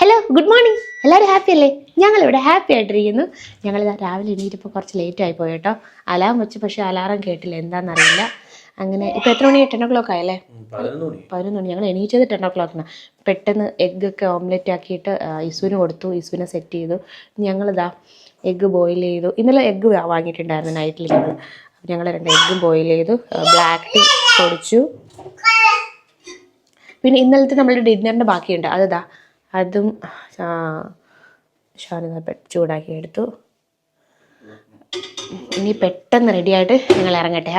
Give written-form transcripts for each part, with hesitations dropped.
Hello, good morning. എല്ലാവരും happy അല്ലേ? ഞങ്ങളിവിടെ ഹാപ്പി ആയിട്ടിരിക്കുന്നു. ഞങ്ങളിതാ രാവിലെ എണീറ്റപ്പോൾ കുറച്ച് ലേറ്റ് ആയി പോയി കേട്ടോ. അലാറം വെച്ച്, പക്ഷേ അലാറം കേട്ടില്ല, എന്താണെന്നറിയില്ല. അങ്ങനെ ഇപ്പോൾ എത്ര മണി? 10 o'clock ആയല്ലേ? 11 മണി. ഞങ്ങൾ എണീറ്റത് 10 o'clock. പെട്ടെന്ന് എഗ്ഗൊക്കെ ഓംലെറ്റ് ആക്കിയിട്ട് ഇസുവിന് കൊടുത്തു. ഇസുവിനെ സെറ്റ് ചെയ്തു. ഞങ്ങളിതാ എഗ്ഗ് ബോയിൽ ചെയ്തു. ഇന്നലെ എഗ്ഗ് വാങ്ങിയിട്ടുണ്ടായിരുന്നു നൈറ്റിൽ ഞങ്ങൾ. ഞങ്ങൾ 2 എഗ്ഗ് ബോയിൽ ചെയ്തു. ബ്ലാക്ക് ടീ കുടിച്ചു. പിന്നെ ഇന്നലത്തെ നമ്മളുടെ ഡിന്നറിൻ്റെ ബാക്കിയുണ്ട്, അതും ഷാനിത ചൂടാക്കി എടുത്തു. ഇനി പെട്ടെന്ന് റെഡിയായിട്ട് ഞങ്ങൾ ഇറങ്ങട്ടെ.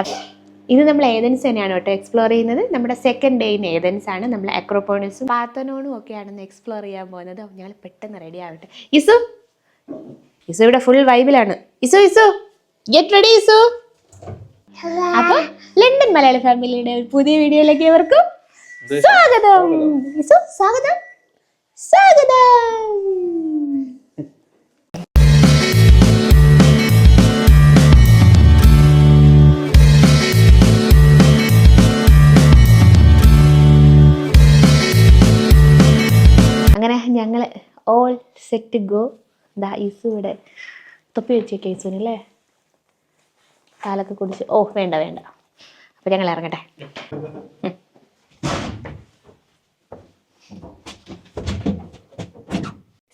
ഇത് നമ്മൾ ഏതൻസ് തന്നെയാണ് കേട്ടോ എക്സ്പ്ലോർ ചെയ്യുന്നത്. നമ്മുടെ സെക്കൻഡ് ഡേ ഇൻ ഏതൻസ് ആണ്. നമ്മൾ അക്രോപോളിസും പാർത്തനോണും ഒക്കെയാണ് എക്സ്പ്ലോർ ചെയ്യാൻ പോകുന്നത്. ഞങ്ങൾ പെട്ടെന്ന് റെഡി ആവട്ടെ. ഇസു ഇവിടെ ഫുൾ വൈബിലാണ്. Isu get ready Isu. അപ്പോൾ ലണ്ടൻ മലയാള ഫാമിലിയുടെ പുതിയ വീഡിയോയിലേക്ക് ഏവർക്കും സ്വാഗതം. ഇസു സ്വാഗതം. അങ്ങനെ ഞങ്ങൾ ഓൾ സെറ്റ് ഗോ. ഇസു ഇവിടെ തൊപ്പി വെച്ചേക്കെ ഇസുവിനല്ലേ, കാലൊക്കെ കുടിച്ച്. വേണ്ട. അപ്പോൾ ഞങ്ങൾ ഇറങ്ങട്ടെ.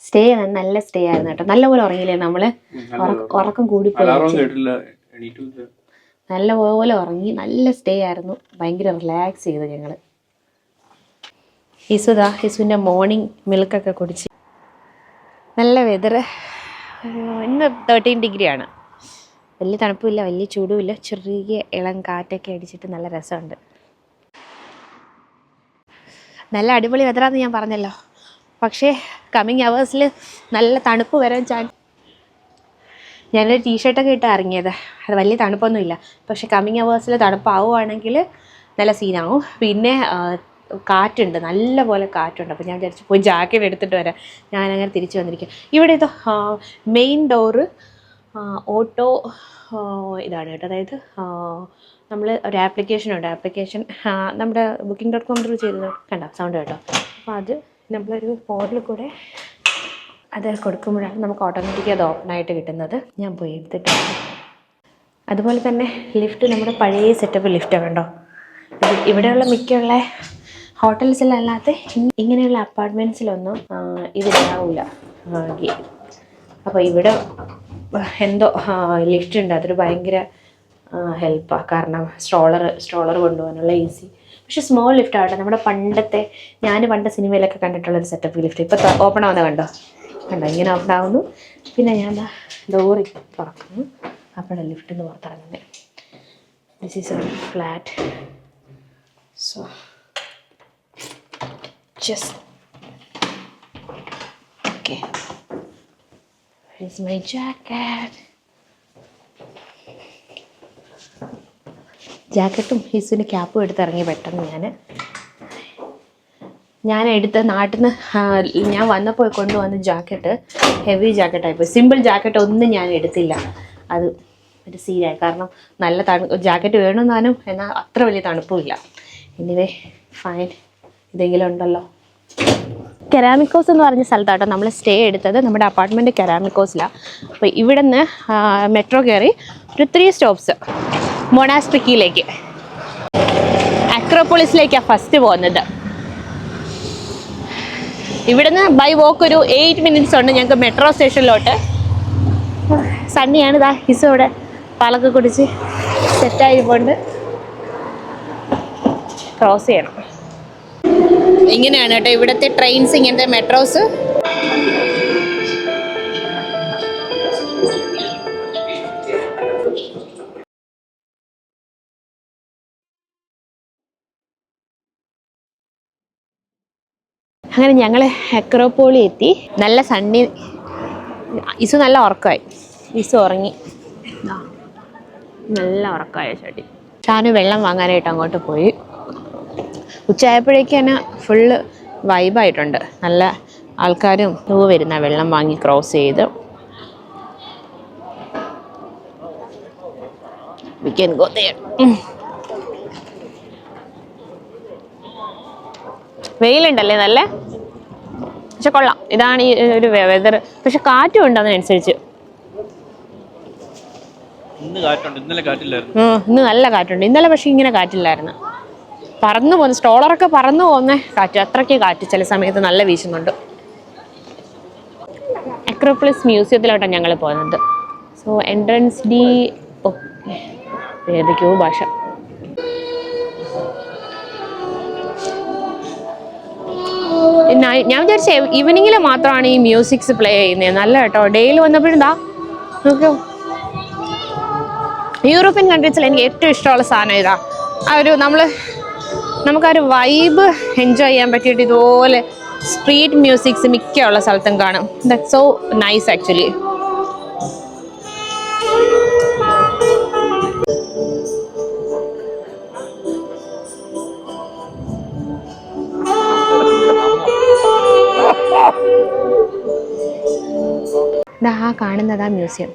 സ്റ്റേ നല്ല സ്റ്റേ ആയിരുന്നു കേട്ടോ. നല്ലപോലെ ഉറങ്ങിയില്ലേ നമ്മള്? ഉറക്കം കൂടിപ്പോയി, നല്ലപോലെ ഉറങ്ങി. നല്ല സ്റ്റേ ആയിരുന്നു. ഭയങ്കര റിലാക്സ് ചെയ്തു ഞങ്ങൾ. ഇസുവിൻ്റെ മോർണിംഗ് മിൽക്കൊക്കെ കുടിച്ച്. നല്ല വെതർ. ഇന്ന് 13 ഡിഗ്രിയാണ്. വലിയ തണുപ്പുമില്ല, വലിയ ചൂടുമില്ല. ചെറിയ ഇളം കാറ്റൊക്കെ അടിച്ചിട്ട് നല്ല രസമുണ്ട്. നല്ല അടിപൊളി വെതറാന്ന് ഞാൻ പറഞ്ഞല്ലോ. പക്ഷേ കമ്മിങ് അവേഴ്സിൽ നല്ല തണുപ്പ് വരാൻ ചാൻസ്. ഞാനൊരു ടീഷർട്ടൊക്കെ ഇട്ട് ഇറങ്ങിയത്. അത് വലിയ തണുപ്പൊന്നുമില്ല. പക്ഷേ കമ്മിങ് അവേഴ്സിൽ തണുപ്പാവുകയാണെങ്കിൽ നല്ല സീനാവും. പിന്നെ കാറ്റുണ്ട്, നല്ല പോലെ കാറ്റുണ്ട്. അപ്പോൾ ഞാൻ വിചാരിച്ചു പോയി ജാക്കറ്റ് എടുത്തിട്ട് വരാം. ഞാനങ്ങനെ തിരിച്ചു വന്നിരിക്കുക. ഇവിടെ ഇത് മെയിൻ ഡോറ് ഓട്ടോ ഇതാണ് കേട്ടോ. അതായത് നമ്മൾ ഒരു ആപ്ലിക്കേഷനുണ്ട്. ആപ്ലിക്കേഷൻ നമ്മുടെ booking.com ത്രൂ ചെയ്തത് കണ്ടോ, സൗണ്ട് കേട്ടോ. അപ്പോൾ അത് നമ്മളൊരു ഫോണിൽ കൂടെ അത് കൊടുക്കുമ്പോഴാണ് നമുക്ക് ഓട്ടോമാറ്റിക്കലി അത് ഓപ്പണായിട്ട് കിട്ടുന്നത്. ഞാൻ പോയി എടുത്തിട്ടുണ്ട്. അതുപോലെ തന്നെ ലിഫ്റ്റ് നമ്മുടെ പഴയ സെറ്റപ്പ് ലിഫ്റ്റാണ് കണ്ടോ. ഇവിടെയുള്ള മിക്കുള്ള ഹോട്ടൽസിലല്ലാത്ത ഇങ്ങനെയുള്ള അപ്പാർട്ട്മെൻറ്റ്സിലൊന്നും ഇതിലാവില്ല. അപ്പോൾ ഇവിടെ എന്തോ ലിഫ്റ്റ് ഉണ്ട്. അതൊരു ഭയങ്കര ഹെൽപ്പാണ്. കാരണം സ്ട്രോളർ കൊണ്ടുപോകാനുള്ള ഈസി. പക്ഷേ സ്മോൾ ലിഫ്റ്റ് ആവട്ടെ. നമ്മുടെ പണ്ടത്തെ ഞാൻ പണ്ട് സിനിമയിലൊക്കെ കണ്ടിട്ടുള്ളൊരു സെറ്റപ്പ് ലിഫ്റ്റ്. ഇപ്പോൾ ഓപ്പൺ ആവുന്ന കണ്ടോ, ഇങ്ങനെ ഓപ്പൺ ആവുന്നു. പിന്നെ ഞാൻ ഡോറി തുറക്കുന്നു. അപ്പോഴാണ് ലിഫ്റ്റിൽ നിന്ന് പുറത്തിറങ്ങുന്നത്. This is A flat. So just okay. Here's my jacket. ജാക്കറ്റും ഹിസുവിന് ക്യാപ്പും എടുത്തിറങ്ങി പെട്ടെന്ന്. ഞാൻ എടുത്ത നാട്ടിൽ നിന്ന് ഞാൻ വന്നപ്പോൾ കൊണ്ടുവന്ന ജാക്കറ്റ് ഹെവി ജാക്കറ്റായിപ്പോയി. സിമ്പിൾ ജാക്കറ്റ് ഒന്നും ഞാൻ എടുത്തില്ല. അത് ഒരു സീനായി. കാരണം നല്ല ജാക്കറ്റ് വേണമെന്നാലും, എന്നാൽ അത്ര വലിയ തണുപ്പുമില്ല. എനിവേ ഫൈൻ, ഇതെങ്കിലും ഉണ്ടല്ലോ. കെരാമിക്കോസ് എന്ന് പറഞ്ഞ സ്ഥലത്താട്ടോ നമ്മൾ സ്റ്റേ എടുത്തത്. നമ്മുടെ അപ്പാർട്ട്മെൻറ്റ് കെരാമിക്കോസിലാണ്. അപ്പോൾ ഇവിടെ നിന്ന് മെട്രോ കയറി ഒരു 3 സ്റ്റോപ്സ് മൊണാസ്ട്രിക്കിലേക്ക്, അക്രോപോളിസിലേക്കാണ് ഫസ്റ്റ് പോകുന്നത്. ഇവിടുന്ന് ബൈ വോക്ക് ഒരു 8 minutes ഉണ്ട് ഞങ്ങൾക്ക് മെട്രോ സ്റ്റേഷനിലോട്ട്. സണ്ണിയാണ് ഹിസു ഇവിടെ പാലൊക്കെ കുടിച്ച് സെറ്റായി പോണ്ട്. ക്രോസ് ചെയ്യണം. ഇങ്ങനെയാണ് കേട്ടോ ഇവിടുത്തെ ട്രെയിൻസ്, ഇങ്ങനത്തെ മെട്രോസ്. അങ്ങനെ ഞങ്ങൾ അക്രോപോളി എത്തി. നല്ല സണ്ണി. ഇസു നല്ല ഉറക്കമായി. ഇസു ഉറങ്ങി, നല്ല ഉറക്കമായ ചേട്ടി. ഷാനു വെള്ളം വാങ്ങാനായിട്ട് അങ്ങോട്ട് പോയി. ഉച്ചയായപ്പോഴേക്ക് തന്നെ ഫുള്ള് വൈബായിട്ടുണ്ട്. നല്ല ആൾക്കാരും വരുന്ന വെള്ളം വാങ്ങി ക്രോസ് ചെയ്ത്. We can go there. വെയിലുണ്ടല്ലേ നല്ല, പക്ഷെ കൊള്ളാം. ഇതാണ് ഈ ഒരു വെതർ. പക്ഷെ കാറ്റും ഉണ്ട് അതിനനുസരിച്ച്. ഇന്ന് നല്ല കാറ്റുണ്ട്. ഇന്നലെ പക്ഷെ ഇങ്ങനെ കാറ്റില്ലായിരുന്നു. പറന്നു പോകുന്ന സ്റ്റോളറൊക്കെ പറന്നു പോകുന്ന കാറ്റ്, അത്രയ്ക്ക് കാറ്റ് ചില സമയത്ത് നല്ല വീശുന്നുണ്ട്. അക്രോപോളിസ് മ്യൂസിയത്തിലോട്ടാണ് ഞങ്ങൾ പോകുന്നത്. സോ എൻട്രൻസ് ഡി ഏതൊക്കെയോ ഭാഷ. ഞാൻ വിചാരിച്ച ഈവനിങ്ങിൽ മാത്രമാണ് ഈ മ്യൂസിക്സ് പ്ലേ ചെയ്യുന്നത്. നല്ല കേട്ടോ. ഡെയിലി വന്നപ്പോഴെന്താ നോക്കൂ. യൂറോപ്യൻ കൺട്രീസിൽ എനിക്ക് ഏറ്റവും ഇഷ്ടമുള്ള സാധനം ഇതാ. ആ ഒരു നമുക്കാ ഒരു വൈബ് എൻജോയ് ചെയ്യാൻ പറ്റിയിട്ട് ഇതുപോലെ സ്ട്രീറ്റ് മ്യൂസിക്സ് മിക്കുള്ള സ്ഥലത്തും കാണും. That's so nice actually. ആ കാണുന്നതാ മ്യൂസിയം,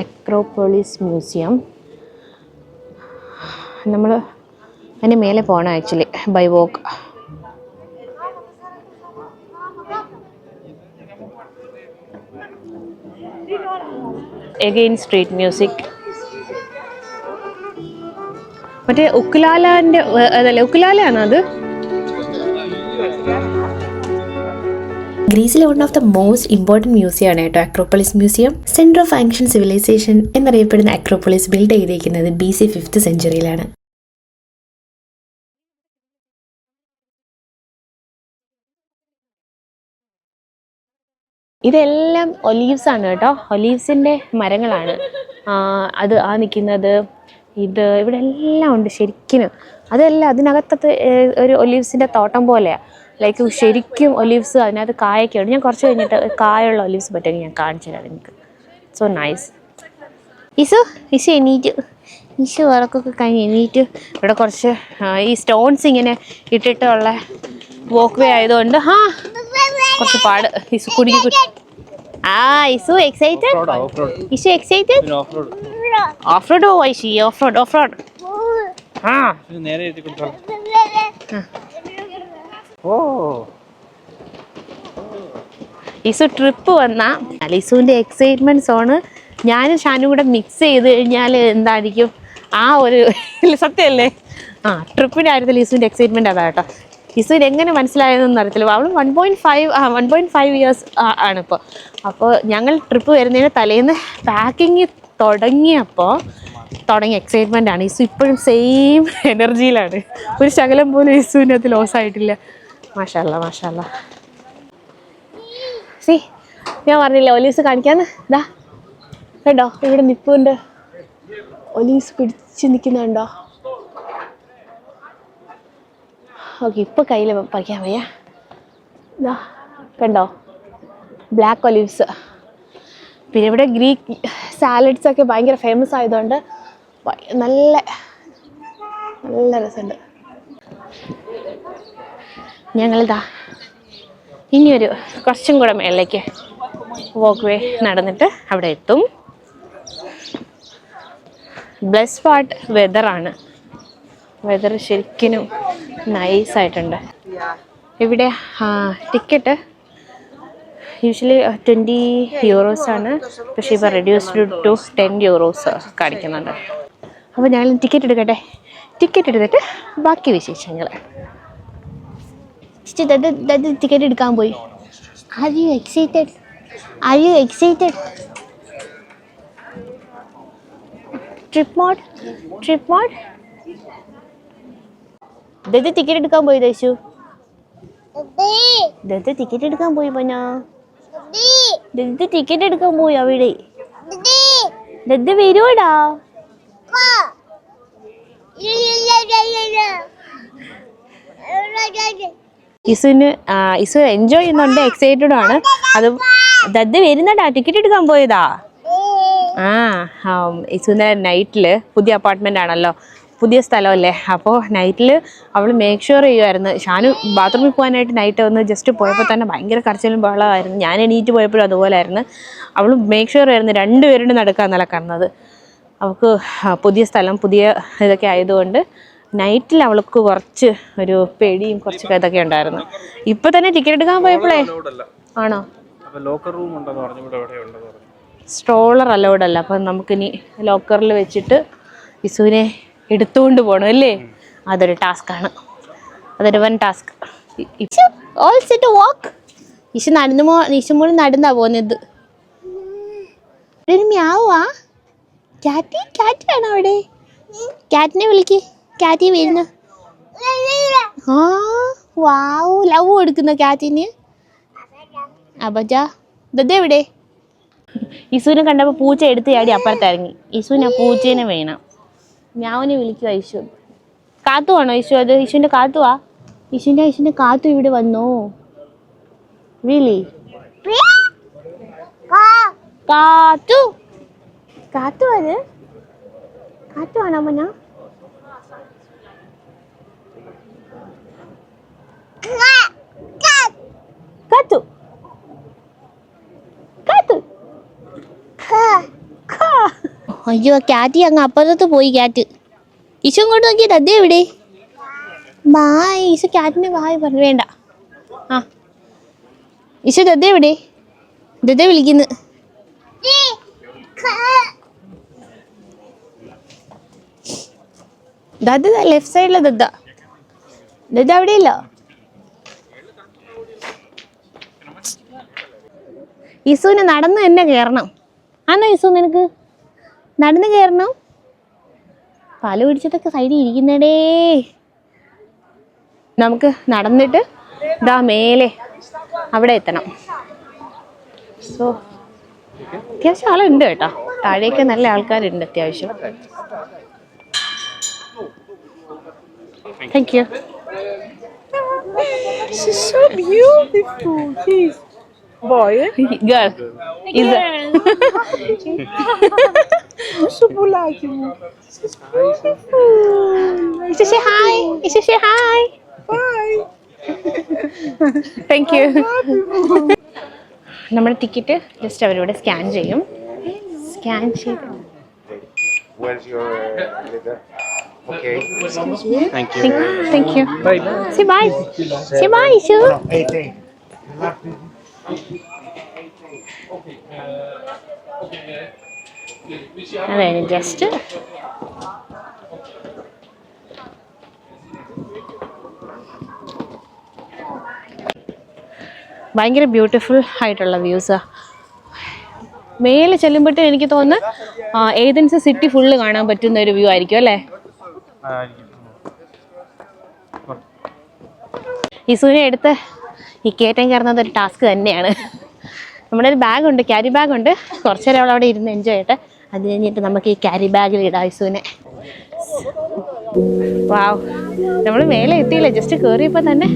അക്രോപോളിസ് മ്യൂസിയം. നമ്മൾ അതിന് മേലെ പോകണം actually by walk. Again street music. മറ്റേ ഉക്കുലാലാൻ്റെ അതല്ലേ, ഉക്കുലാലയാണോ അത്? ഗ്രീസിലെ one of the most important museum ആണ് കേട്ടോ Acropolis museum. Center of ancient civilization എന്നറിയപ്പെടുന്ന അക്രോപോളിസ് ബിൽഡ് ചെയ്തിരിക്കുന്നത് BC 5th സെഞ്ചുറിയിലാണ്. ഇതെല്ലാം ഒലീവ്സ് ആണ് കേട്ടോ. ഒലീവ്സിൻ്റെ മരങ്ങളാണ് അത് നിൽക്കുന്നത്. ഇവിടെ എല്ലാം ഉണ്ട് ശരിക്കും. അതെല്ലാം അതിനകത്തത് ഒരു ഒലീവ്സിൻ്റെ തോട്ടം പോലെയാണ്. ലൈക്ക് ശരിക്കും ഒലീവ്സ് അതിനകത്ത് കായൊക്കെ ഉണ്ട്. ഞാൻ കുറച്ച് കഴിഞ്ഞിട്ട് കായുള്ള ഒലീവ്സ് പറ്റുമെങ്കിൽ ഞാൻ കാണിച്ചു തരാം നിങ്ങൾക്ക്. So nice. ഇസു എണീറ്റ്. ഇസു ഉറക്കൊക്കെ കഴിഞ്ഞ് എണീറ്റ്. ഇവിടെ കുറച്ച് ഈ സ്റ്റോൺസ് ഇങ്ങനെ ഇട്ടിട്ടുള്ള വോക്ക് വേ ആയതുകൊണ്ട് കുറച്ച് പാട്. ഇസു കുടുങ്ങി. Isu excited? Isu excited? Off road. ഐശി ഓഫ് റോഡ്. ഇസു ട്രിപ്പ് വന്ന ഇസുവിൻ്റെ എക്സൈറ്റ്മെന്റ് സോണ് ഞാനും ഷാനും കൂടെ മിക്സ് ചെയ്ത് കഴിഞ്ഞാൽ എന്തായിരിക്കും ആ ഒരു സത്യമല്ലേ? ട്രിപ്പിൻ്റെ കാര്യത്തിൽ ഇസുവിൻ്റെ എക്സൈറ്റ്മെന്റ് അതാ കേട്ടോ. ഇസുവിന് എങ്ങനെ മനസ്സിലായതെന്ന് അറിയത്തില്ല. അവൾ 1.5 ഇയേഴ്സ് ആണിപ്പോൾ. അപ്പോൾ ഞങ്ങൾ ട്രിപ്പ് വരുന്നതിന് തലേന്ന് പാക്കിങ് തുടങ്ങിയ എക്സൈറ്റ്മെൻ്റ് ആണ്. ഇസു ഇപ്പോഴും സെയിം എനർജിയിലാണ്. ഒരു ശകലം പോലും ഇസുവിൻ്റെ അത് ലോസ് ആയിട്ടില്ല. മാഷാല്ലാ. ഞാൻ പറഞ്ഞില്ല ഒലീവ്സ് കാണിക്കാന്ന്. ഇതാ കണ്ടോ, ഇവിടെ നിൽപ്പുണ്ട്. ഒലീവ്സ് പിടിച്ച് നിൽക്കുന്നുണ്ടോ? ഓക്കെ, ഇപ്പോൾ കയ്യിൽ പറിക്കാൻ വയ്യ. ഇതാ കണ്ടോ, ബ്ലാക്ക് ഒലീവ്സ്. പിന്നെ ഇവിടെ ഗ്രീക്ക് സാലഡ്സൊക്കെ ഭയങ്കര ഫേമസ് ആയതുകൊണ്ട് നല്ല രസമുണ്ട്. ഞങ്ങളിതാ ഇനിയൊരു കുറച്ചും കൂടെ മേളിലേക്ക് വോക്ക് വേ നടന്നിട്ട് അവിടെ എത്തും. Bless part വെതറാണ്. വെതർ ശരിക്കും നൈസായിട്ടുണ്ട്. ഇവിടെ ടിക്കറ്റ് യൂഷ്വലി 20 euros ആണ്. പക്ഷേ ഇപ്പോൾ റെഡ്യൂസ്ഡ് ടു 10 euros കാണിക്കുന്നുണ്ട്. അപ്പോൾ ഞങ്ങൾ ടിക്കറ്റ് എടുക്കട്ടെ. ടിക്കറ്റ് എടുത്തിട്ട് ബാക്കി വിശേഷങ്ങൾ. ടിക്കറ്റ് എടുക്കാൻ പോയി. Are you excited? Trip mode? Ticket എടുക്കാൻ പോയി ദേശു. ടിക്കറ്റ് എടുക്കാൻ പോയി പോനാ. ടിക്കറ്റ് എടുക്കാൻ പോയി അവിടെ. വരുവാടാ. ഇസു എൻജോയ് ചെയ്യുന്നുണ്ട്, എക്സൈറ്റഡ് ആണ്. അത് വരുന്നടാ, ടിക്കറ്റ് എടുക്കാൻ പോയതാ. ഇസു നൈറ്റില് പുതിയ അപ്പാർട്ട്മെന്റ് ആണല്ലോ, പുതിയ സ്ഥലമല്ലേ. അപ്പോൾ നൈറ്റിൽ അവൾ മേക്ക് ഷുവർ ചെയ്യുമായിരുന്നു. ഷാനു ബാത്റൂമിൽ പോകാനായിട്ട് നൈറ്റ് ഒന്ന് ജസ്റ്റ് പോയപ്പോൾ തന്നെ ഭയങ്കര കരച്ചിലും ബഹളമായിരുന്നു. ഞാൻ എണീറ്റ് പോയപ്പോഴും അതുപോലെ ആയിരുന്നു. അവൾ മേക്ക് ഷുവർ ആയിരുന്നു രണ്ടുപേരുടെ നടക്കാന്നല്ല കാണുന്നത്. അവൾക്ക് പുതിയ സ്ഥലം, പുതിയ ഇതൊക്കെ ആയതുകൊണ്ട് നൈറ്റിൽ അവൾക്ക് കുറച്ച് ഒരു പേടിയും കുറച്ചൊക്കെ ഇതൊക്കെ ഉണ്ടായിരുന്നു. ഇപ്പൊ തന്നെ ടിക്കറ്റ് എടുക്കാൻ പോയപ്പോഴേ ആണോ സ്ട്രോളർ അലൗഡ് അല്ല. അപ്പം നമുക്കിനി ലോക്കറിൽ വെച്ചിട്ട് ഇസുവിനെ എടുത്തുകൊണ്ട് പോകണം അല്ലേ? അതൊരു ടാസ്ക്കാണ്, അതൊരു വൻ ടാസ്ക്. ഓൾ സെറ്റ് വാക്ക്. ഇഷു ഇഷുമോൾ നടന്നാ പോകുന്നത്. ഒരു മ്യാവാ ക്യാറ്റി, ക്യാറ്റാണോ അവിടെ? ക്യാറ്റിനെ വിളിക്ക്, ക്യാറ്റി വരുന്നു. ആ വാവ്, ലവ് കൊടുക്കുന്ന ക്യാറ്റിന്. അബജാ ദെവിടെ? ഇസുവിനെ കണ്ടപ്പോൾ പൂച്ച എടുത്ത് ചാടി അപ്പുറത്തിറങ്ങി. ഇസുവിന് ആ പൂച്ചേനെ വേണം. ഞാവിനെ വിളിക്കുക ഇഷു. കാത്തുവാണോ ഇഷു? അത് ഇഷുവിൻ്റെ കാത്തുവാ. ഇഷുവിൻ്റെ കാത്തു ഇവിടെ വന്നോ? റിയലി? കാത്തു കാത്തു അത് കാത്തുവാണോ മന? കാത്തു കാത്തു. അയ്യോ ക്യാറ്റി അങ്ങ് അപ്പുറത്ത് പോയി. ക്യാറ്റ് ഇഷു ഇങ്ങോട്ട് നോക്കിയത് അതേ ഇവിടെ. ബായ് ഇഷു ക്യാറ്റിന് ബായ് പറഞ്ഞു. വേണ്ട. ആ ഇഷു ദദ്ദ എവിടെ? ദദ്ദ വിളിക്കുന്നു. ദദ്ദ ലെഫ്റ്റ് സൈഡിലെ ദദ്ദ. ദദ്ദ അവിടെ ഇല്ല. ഇസുവിന് നടന്ന് തന്നെ കയറണം. ആണോ ഇസു? നിനക്ക് നടന്ന് കയറണം. പാല് പിടിച്ചതൊക്കെ സൈഡിൽ ഇരിക്കുന്നടേ. നമുക്ക് നടന്നിട്ട് ഇതാ മേലെ അവിടെ എത്തണം. സോ അത്യാവശ്യം ആളുണ്ട് കേട്ടോ. താഴേക്ക് നല്ല ആൾക്കാരുണ്ട് അത്യാവശ്യം. Thank you. She's so beautiful. She's boy. Girl. Is So polite. She's beautiful. Isha say hi. Isha say hi. Bye. Thank you. നമ്മുടെ ടിക്കറ്റ് ജസ്റ്റ് അവരിവിടെ സ്കാൻ ചെയ്യും. സ്കാൻ ചെയ്ത് Where's your letter? Okay. Thank you. Thank you. Bye. Say bye. Say bye, Ishu. No, 18. അതായത് just ഭയങ്കര beautiful ആയിട്ടുള്ള വ്യൂസാണ്. മേലെ ചെല്ലുമ്പോഴത്തേ എനിക്ക് തോന്നുന്നു ഏതൻസ് സിറ്റി ഫുള്ള് കാണാൻ പറ്റുന്ന ഒരു വ്യൂ ആയിരിക്കും അല്ലേ? ഇസുവിനെ എടുത്ത് ഈ കയറ്റം കയറുന്നത് ഒരു ടാസ്ക് തന്നെയാണ്. നമ്മുടെ ഒരു ബാഗുണ്ട്, ക്യാരി ബാഗുണ്ട്. കുറച്ച് നേരം അവൾ അവിടെ ഇരുന്ന് എൻജോയ് ചെയ്യട്ടെ. അത് കഴിഞ്ഞിട്ട് നമുക്ക് ഈ ക്യാരി ബാഗിൽ ഇടാം ഇസുവിനെ. വാവ്, നമ്മൾ മേലെ എത്തിയില്ല, ജസ്റ്റ് കയറിയപ്പോൾ തന്നെ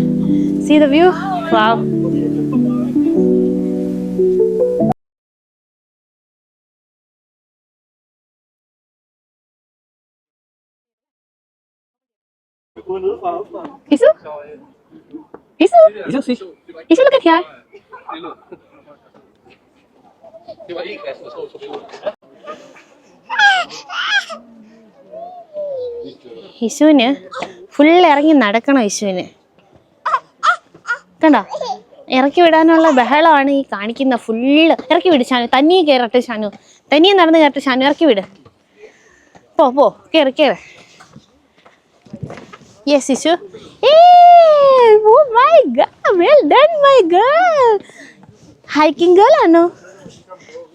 see the view. Wow. Isu? Isu? Isu, look at here. ഇസുവിന് ഫുൾ ഇറങ്ങി നടക്കണം. ഇസുവിന് കണ്ടോ, ഇറക്കി വിടാനുള്ള ബഹളമാണ് ഈ കാണിക്കുന്ന. ഫുള്ള് ഇറക്കി വിട് ഷാനു. തനിയെ കയറട്ടെ ഷാനു, തനിയെ നടന്ന് കയറട്ടെ ഷാനു. ഇറക്കി വിട്. പോ കയറി കയറി. Yes, Ishu. Hey, oh my God, well done, my girl. Hiking girl, ano?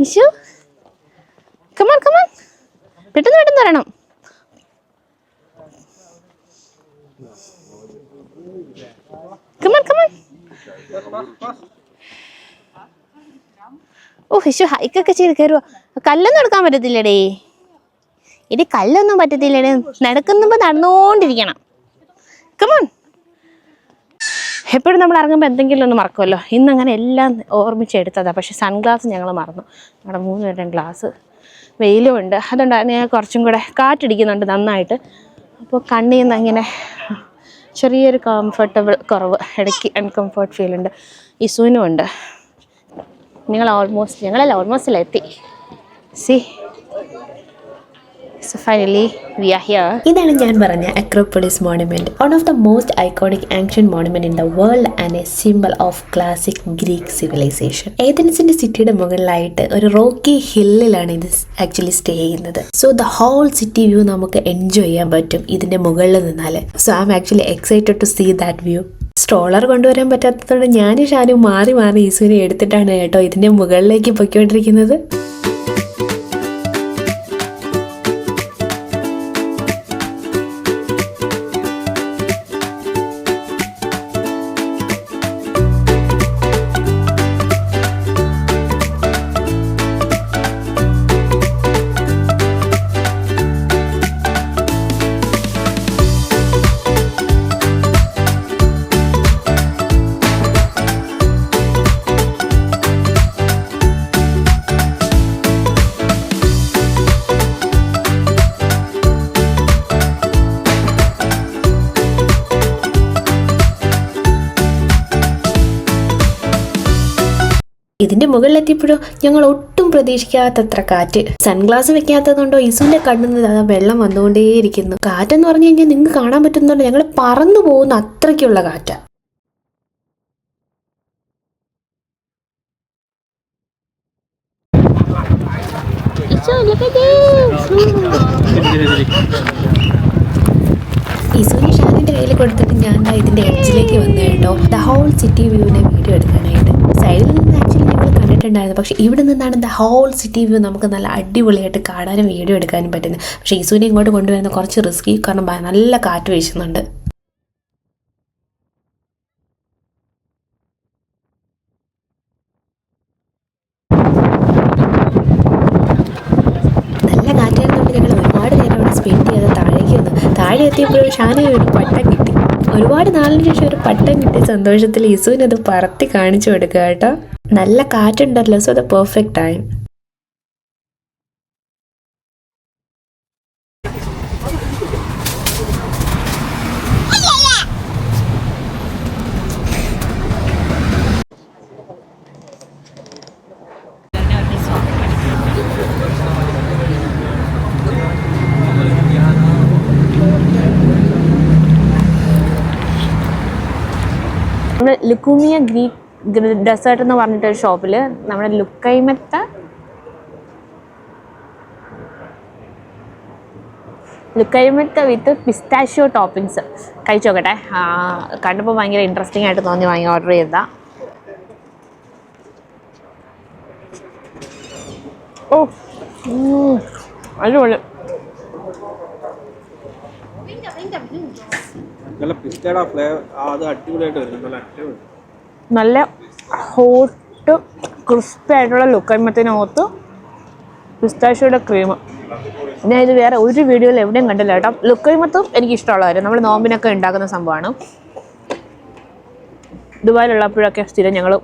Ishu, come on. പെട്ടെന്ന് വരണം. Come on. ഓ ഇഷു ഹൈക്കൊക്കെ ചെയ്ത് കയറുക. കല്ലൊന്നും എടുക്കാൻ പറ്റത്തില്ലടേ. ഇനി കല്ലൊന്നും പറ്റത്തില്ലടേ. നടക്കുമ്പോൾ നടന്നുകൊണ്ടിരിക്കണം. കമോൺ. എപ്പോഴും നമ്മൾ ഇറങ്ങുമ്പോൾ എന്തെങ്കിലും ഒന്ന് മറക്കുമല്ലോ. ഇന്നങ്ങനെ എല്ലാം ഓർമ്മിച്ചെടുത്തതാണ്. പക്ഷേ സൺഗ്ലാസ് ഞങ്ങൾ മറന്നു. നമ്മുടെ 3 പേരുടെയും ഗ്ലാസ്. വെയിലും ഉണ്ട്, അതുകൊണ്ടാണ് ഞാൻ കുറച്ചും കൂടെ കാറ്റടിക്കുന്നുണ്ട് നന്നായിട്ട്. അപ്പോൾ കണ്ണിൽ നിന്ന് അങ്ങനെ ചെറിയൊരു കംഫർട്ടബിൾ കുറവ്, ഇടയ്ക്ക് അൺകംഫർട്ട് ഫീൽ ഉണ്ട്. ഇസുവിനും ഉണ്ട്. ഞങ്ങളെല്ലാം ഓൾമോസ്റ്റ് എത്തി. സി So finally we are here. ഇതാണ് ഞാൻ പറഞ്ഞ Acropolis monument, one of the most iconic ancient monument in the world and a symbol of classic Greek civilization. ഏതൻസിന്റെ സിറ്റിയുടെ മുകളിലായിട്ട് ഒരു റോക്കി ഹില്ലിലാണ് ഇത് ആക്ച്വലി സ്റ്റേ ചെയ്യുന്നത്. So the whole city view നമുക്ക് എൻജോയ് ചെയ്യാൻ പറ്റും ഇതിന്റെ മുകളിൽ നിന്നാല്. So I am actually excited to see that view. Stroller കൊണ്ടുവരാൻ പറ്റാത്തതുകൊണ്ട് ഞാനും ഷാനും മാറി മാറി ഈസുവിനെ എടുത്തിട്ടാണ് കേട്ടോ ഇതിന്റെ മുകളിലേക്ക് പൊയ്ക്കൊണ്ടിരിക്കുന്നത്. ഇതിന്റെ മുകളിലെത്തിയപ്പോഴോ ഞങ്ങൾ ഒട്ടും പ്രതീക്ഷിക്കാത്തത്ര കാറ്റ്. സൺഗ്ലാസ് വെക്കാത്തതുകൊണ്ടോ ഇസുവിന്റെ കണ്ണിൽ നിന്ന് വെള്ളം വന്നുകൊണ്ടേയിരിക്കുന്നു. കാറ്റെന്ന് പറഞ്ഞു കഴിഞ്ഞാൽ നിങ്ങൾക്ക് കാണാൻ പറ്റുന്നുണ്ടോ, ഞങ്ങൾ പറന്നു പോകുന്ന അത്രയ്ക്കുള്ള കാറ്റാ. ഇസുവിന് ഷാനിന്റെ കയ്യിൽ കൊടുത്തിട്ട് ഞാൻ ഇതിന്റെ എഡ്ജിലേക്ക് വന്നു കേട്ടോ, ദ ഹോൾ സിറ്റി വ്യൂവിനെ വീഡിയോ എടുക്കാനായിട്ട്. സൈഡിൽ നിന്ന് ആക്ച്വലി ഞങ്ങൾ കണ്ടിട്ടുണ്ടായിരുന്നു, പക്ഷെ ഇവിടെ നിന്നാണ് ദ ഹോൾ സിറ്റി വ്യൂ നമുക്ക് നല്ല അടിപൊളിയായിട്ട് കാണാനും വീഡിയോ എടുക്കാനും പറ്റുന്നത്. പക്ഷെ ഇസുവിനെ ഇങ്ങോട്ട് കൊണ്ടുവരുന്ന കുറച്ച് റിസ്കി, കാരണം നല്ല കാറ്റ് വീശുന്നുണ്ട്. നല്ല കാറ്റായിരുന്നുകൊണ്ട് ഞങ്ങൾ ഒരുപാട് നേരം അവിടെ സ്പെൻഡ് ചെയ്ത് താഴേക്ക് വന്നു. താഴെ എത്തിയപ്പോഴും ഷാന് ഒരു പട്ടം കിട്ടി. ഒരുപാട് നാളിന് ശേഷം ഒരു പട്ടം കിട്ടിയ സന്തോഷത്തിൽ ഇസുവിനത് പറത്തി കാണിച്ചു കൊടുക്കുക കേട്ടോ. നല്ല കാറ്റുണ്ടല്ലോ, സോ ദ പെർഫെക്റ്റ് ടൈം. നമ്മൾ ലുക്കൂമിയ ഗ്രീക്ക് ഡെസേർട്ട് എന്ന് പറഞ്ഞിട്ടൊരു ഷോപ്പിൽ നമ്മുടെ ലുക്കൈമത്ത വിത്ത് പിസ്താഷ്യോ ടോപ്പിങ്സ് കഴിച്ചു നോക്കട്ടെ. കണ്ടപ്പോൾ ഭയങ്കര ഇൻട്രസ്റ്റിംഗ് ആയിട്ട് തോന്നി, വാങ്ങി ഓർഡർ ചെയ്താ. ഓ അടിപൊളി. നല്ല ഹോട്ട് ക്രിസ്പി ആയിട്ടുള്ള ലുക്കൈമത്തിനകത്ത് പിസ്താഷ്യോയുടെ ക്രീം. ഞാൻ ഇത് വേറെ ഒരു വീഡിയോയിൽ എവിടെയും കണ്ടില്ല കേട്ടോ. ലുക്കൈമത്തും എനിക്ക് ഇഷ്ടമുള്ളവരും നമ്മൾ നോമ്പിനൊക്കെ ഉണ്ടാക്കുന്ന സംഭവമാണ്. ദുബായിലുള്ളപ്പോഴൊക്കെ സ്ഥിരം ഞങ്ങൾ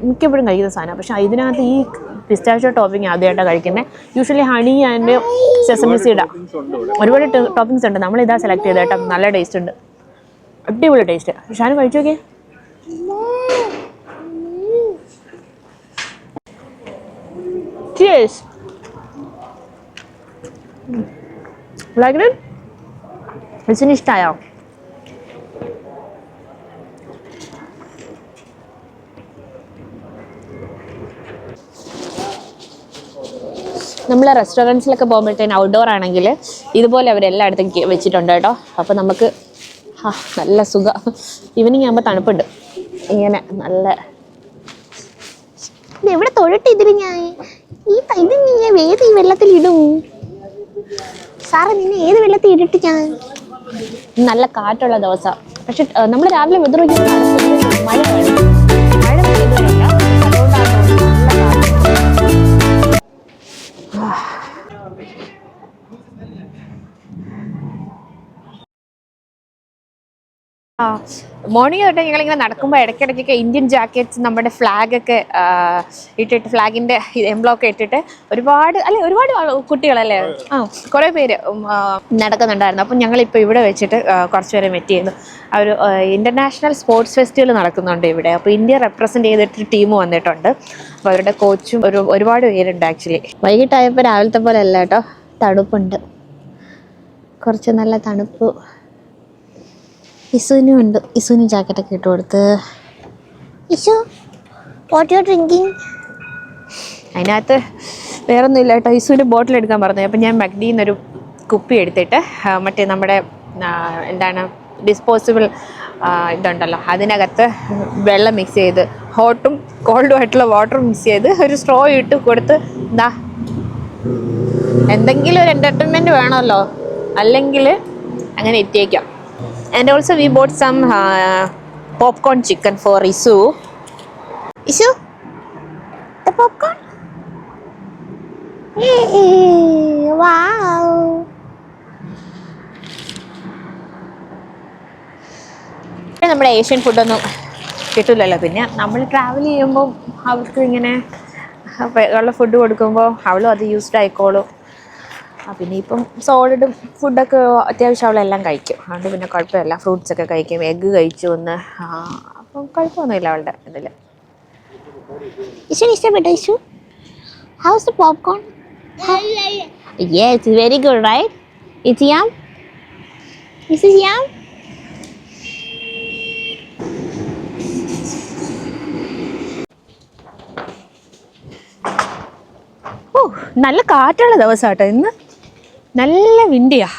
മിക്കപ്പോഴും കഴിക്കുന്ന സാധനമാണ്. പക്ഷേ ഇതിനകത്ത് ഈ പിസ്താഷ്യോ ടോപ്പിംഗ് ആദ്യമായിട്ടാണ് കഴിക്കുന്നത്. യൂഷ്വലി ഹണി ആൻഡ് സെസമി സീഡാ, ഒരുപാട് ടോപ്പിങ്സ് ഉണ്ട്. നമ്മളിതാ സെലക്ട് ചെയ്ത് കേട്ടോ. നല്ല ടേസ്റ്റ് ഉണ്ട്, അടിപൊളി ടേസ്റ്റ്. ഷാനും കഴിച്ചു നോക്കിയേ. Cheers. Like it? ഇതിന് ഇഷ്ടമായോ? നമ്മൾ റെസ്റ്റോറൻറ്റ്സിലൊക്കെ പോകുമ്പോഴത്തേന് ഔട്ട്ഡോർ ആണെങ്കിൽ ഇതുപോലെ അവരെല്ലായിടത്തും വെച്ചിട്ടുണ്ട് കേട്ടോ. അപ്പോൾ നമുക്ക് നല്ല സുഖം. ഈവനിങ് ആകുമ്പോൾ തണുപ്പുണ്ട്. ഇങ്ങനെ നല്ല എവിടെ തൊഴിട്ട് ഇതിൽ ഞാൻ ഇത് നീ ഏത് ഈ വെള്ളത്തിലിടും സാറേ, നിന്നെ ഏത് വെള്ളത്തിൽ ഇട്ടിട്ട് ഞാൻ. നല്ല കാറ്റുള്ള ദിവസം. പക്ഷെ നമ്മൾ രാവിലെ വെതർ മഴ വേണം. മഴ പെയ്തില്ല, അതുകൊണ്ടാണ് നല്ല കാറ്റ്. മോർണിംഗ് തൊട്ട് ഞങ്ങളിങ്ങനെ നടക്കുമ്പോൾ ഇടയ്ക്കിടയ്ക്കൊക്കെ ഇന്ത്യൻ ജാക്കറ്റ്സ്, നമ്മുടെ ഫ്ലാഗൊക്കെ ഇട്ടിട്ട്, ഫ്ലാഗിൻ്റെ എംബ്ലോക്കെ ഇട്ടിട്ട് ഒരുപാട് കുട്ടികളല്ലേ, കുറേ പേര് നടക്കുന്നുണ്ടായിരുന്നു. അപ്പം ഞങ്ങളിപ്പോൾ ഇവിടെ വെച്ചിട്ട് കുറച്ച് പേരെ മെറ്റ് ചെയ്യുന്നു. ഒരു ഇൻ്റർനാഷണൽ സ്പോർട്സ് ഫെസ്റ്റിവൽ നടക്കുന്നുണ്ട് ഇവിടെ. അപ്പോൾ ഇന്ത്യ റെപ്രസെൻ്റ് ചെയ്തിട്ട് ടീം വന്നിട്ടുണ്ട്. അപ്പോൾ അവരുടെ കോച്ചും ഒരുപാട് പേരുണ്ട്. ആക്ച്വലി വൈകിട്ടായപ്പോൾ രാവിലത്തെ പോലെ അല്ല കേട്ടോ, തണുപ്പുണ്ട്, കുറച്ച് നല്ല തണുപ്പ്. ഇസുവിനും ഉണ്ട്. ഇസുവിന് ജാക്കറ്റൊക്കെ ഇട്ട് കൊടുത്ത്. ഇസു വാട്ട് യു ഡ്രിങ്കിങ്? അതിനകത്ത് വേറൊന്നും ഇല്ല കേട്ടോ. ഇസുവിൻ്റെ ബോട്ടിൽ എടുക്കാൻ പറഞ്ഞു. അപ്പം ഞാൻ മഗ്ഡിയിൽ നിന്നൊരു കുപ്പി എടുത്തിട്ട് മറ്റേ നമ്മുടെ എന്താണ് ഡിസ്പോസിബിൾ ഇതുണ്ടല്ലോ, അതിനകത്ത് വെള്ളം മിക്സ് ചെയ്ത് ഹോട്ടും കോൾഡും ആയിട്ടുള്ള വാട്ടർ മിക്സ് ചെയ്ത് ഒരു സ്ട്രോ ഇട്ട് കൊടുത്ത് എന്താ എന്തെങ്കിലും ഒരു എൻ്റർടൈൻമെൻറ്റ് വേണമല്ലോ, അല്ലെങ്കിൽ അങ്ങനെ ഇട്ടേക്കാം. And also we bought some popcorn chicken for Isu. Isu the popcorn? Wow. നമ്മുടെ ഏഷ്യൻ ഫുഡൊന്നും കിട്ടില്ലല്ലോ. പിന്നെ നമ്മൾ ട്രാവൽ ചെയ്യുമ്പോൾ അവർക്ക് ഇങ്ങനെ ഉള്ള ഫുഡ് കൊടുക്കുമ്പോൾ അവളും അത് യൂസ്ഡ് ആയിക്കോളും. പിന്നെ ഇപ്പം സോളിഡും ഫുഡൊക്കെ അത്യാവശ്യം അവളെല്ലാം കഴിക്കും. അതുകൊണ്ട് പിന്നെ കുഴപ്പമില്ല. ഫ്രൂട്ട്സൊക്കെ കഴിക്കും, എഗ്ഗ് കഴിച്ചു ഒന്ന്. അപ്പം കുഴപ്പമൊന്നുമില്ല അവളുടെ ഇതിൽ. ഇഷു ഇഷ്ടപ്പെട്ടോ? Issue how's the popcorn? Yes, it's very good, right? It's yum? This is yum? ഓ, നല്ല കാറ്റുള്ള ദിവസമാട്ടോ ഇന്ന്. നല്ല വിൻഡിയാ.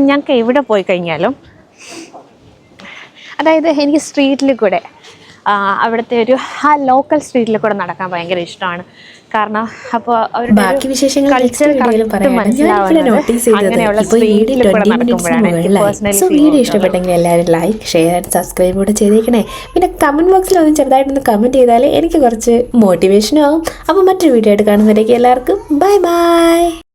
ഞങ്ങൾക്ക് എവിടെ പോയി കഴിഞ്ഞാലും, അതായത് എനിക്ക് സ്ട്രീറ്റിൽ കൂടെ അവിടുത്തെ ഒരു ലോക്കൽ സ്ട്രീറ്റിൽ കൂടെ നടക്കാൻ ഭയങ്കര ഇഷ്ടമാണ്. കാരണം അപ്പോൾ ബാക്കി വിശേഷങ്ങൾ അങ്ങനെയുള്ള സ്ട്രീറ്റിൽ കൂടെ നടക്കുമ്പോഴാണ്. സോ വീഡിയോ ഇഷ്ടപ്പെട്ടെങ്കിൽ എല്ലാവരും ലൈക്ക്, ഷെയർ ആൻഡ് സബ്സ്ക്രൈബ് കൂടെ ചെയ്തേക്കണേ. പിന്നെ കമൻറ്റ് ബോക്സിൽ ഒന്ന് ചെറുതായിട്ടൊന്ന് കമൻറ്റ് ചെയ്താൽ എനിക്ക് കുറച്ച് മോട്ടിവേഷനും ആവും. അപ്പോൾ മറ്റൊരു വീഡിയോ ആയിട്ട് കാണുന്നവരേക്ക് എല്ലാവർക്കും ബൈ ബൈ.